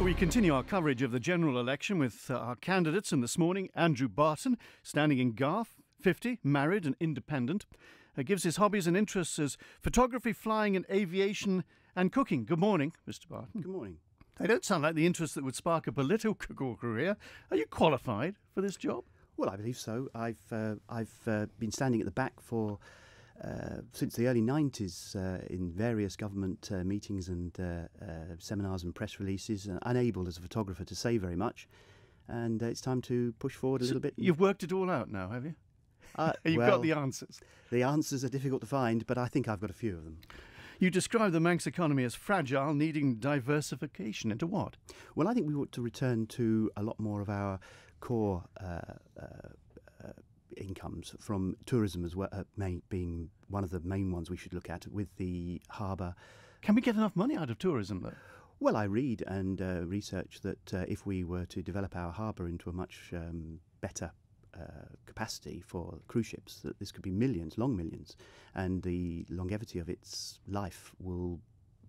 We continue our coverage of the general election with our candidates, and this morning Andrew Barton, standing in Garff, 50, married and independent, gives his hobbies and interests as photography, flying and aviation and cooking. Good morning, Mr. Barton. Good morning. They don't sound like the interests that would spark a political career. Are you qualified for this job? Well, I believe so. I've been standing at the back for since the early 90s in various government meetings and seminars and press releases, unable as a photographer to say very much. And it's time to push forward a little bit. You've worked it all out now, have you? You've well, got the answers. The answers are difficult to find, but I think I've got a few of them. You describe the Manx economy as fragile, needing diversification. Into what? Well, I think we ought to return to a lot more of our core incomes from tourism as well, being one of the main ones we should look at, with the harbour. Can we get enough money out of tourism, though? Well, I read and research that if we were to develop our harbour into a much better capacity for cruise ships, that this could be millions, long millions, and the longevity of its life will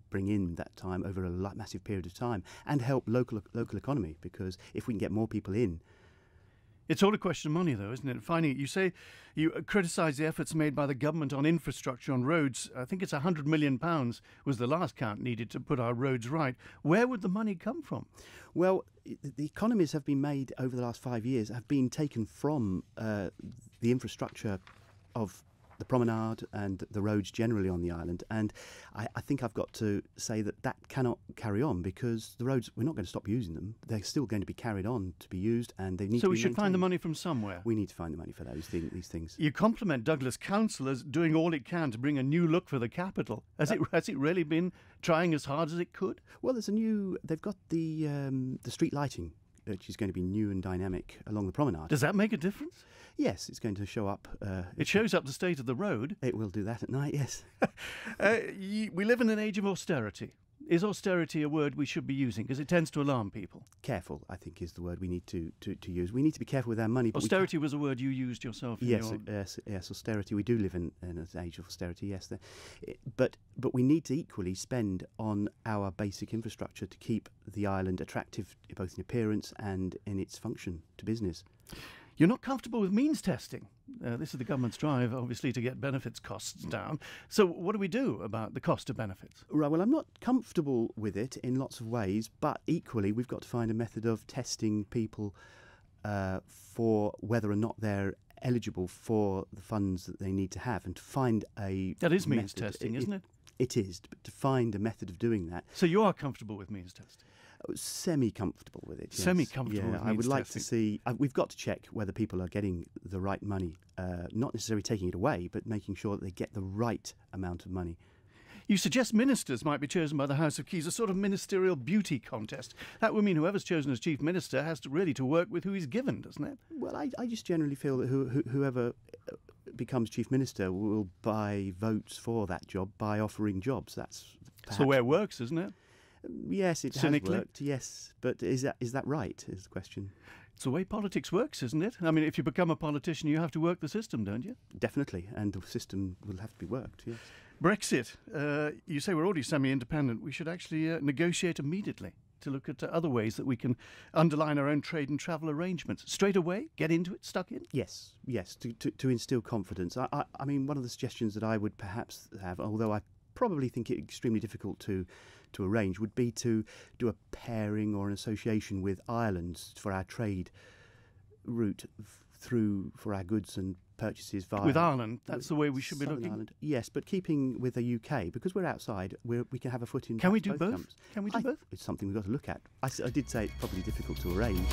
bring in that time over a massive period of time and help local economy, because if we can get more people in. It's all a question of money, though, isn't it? Finding it. You say you criticise the efforts made by the government on infrastructure, on roads. I think it's £100 million was the last count needed to put our roads right. Where would the money come from? Well, the economies have been made over the last 5 years, have been taken from the infrastructure of the promenade and the roads generally on the island. And I think I've got to say that cannot carry on, because the roads, we're not going to stop using them. They're still going to be carried on to be used, and they need to be So we should maintained. find the money from somewhere. We need to find the money for these things. You compliment Douglas Council as doing all it can to bring a new look for the capital. Has it really been trying as hard as it could? Well, they've got the street lighting, which is going to be new and dynamic along the promenade. Does that make a difference? Yes, it's going to show up. It shows up the state of the road. It will do that at night, yes. We live in an age of austerity. Is austerity a word we should be using? Because it tends to alarm people. Careful, I think, is the word we need to use. We need to be careful with our money. But austerity was a word you used yourself. Yes, austerity. We do live in an age of austerity, yes. But we need to equally spend on our basic infrastructure to keep the island attractive, both in appearance and in its function to business. You're not comfortable with means testing. This is the government's drive, obviously, to get benefits costs down. So what do we do about the cost of benefits? Right, well, I'm not comfortable with it in lots of ways, but equally we've got to find a method of testing people for whether or not they're eligible for the funds that they need to have, and to find a That is means testing, isn't it? It is, but to find a method of doing that. So you are comfortable with means testing? Semi-comfortable with it, yes. Semi-comfortable with means I would like testing. to see. We've got to check whether people are getting the right money, not necessarily taking it away, but making sure that they get the right amount of money. You suggest ministers might be chosen by the House of Keys, a sort of ministerial beauty contest. That would mean whoever's chosen as Chief Minister has to really work with who he's given, doesn't it? Well, I just generally feel that whoever becomes Chief Minister will buy votes for that job by offering jobs. That's the way it works, isn't it? Yes, it Cynically? has worked, yes. But is that right, is the question. It's the way politics works, isn't it? I mean, if you become a politician, you have to work the system, don't you? Definitely, and the system will have to be worked, yes. Brexit. You say we're already semi-independent. We should actually negotiate immediately to look at other ways that we can underline our own trade and travel arrangements. Straight away, get into it, stuck in? Yes, to instill confidence. I mean, one of the suggestions that I would perhaps have, although I probably think it extremely difficult to arrange, would be to do a pairing or an association with Ireland for our trade route for our goods and purchases via... With Ireland, that's the way we should be looking? Ireland. Yes, but keeping with the UK, because we're outside, we can have a foot in... Can we do both? Camps. Can we do both? It's something we've got to look at. I did say it's probably difficult to arrange.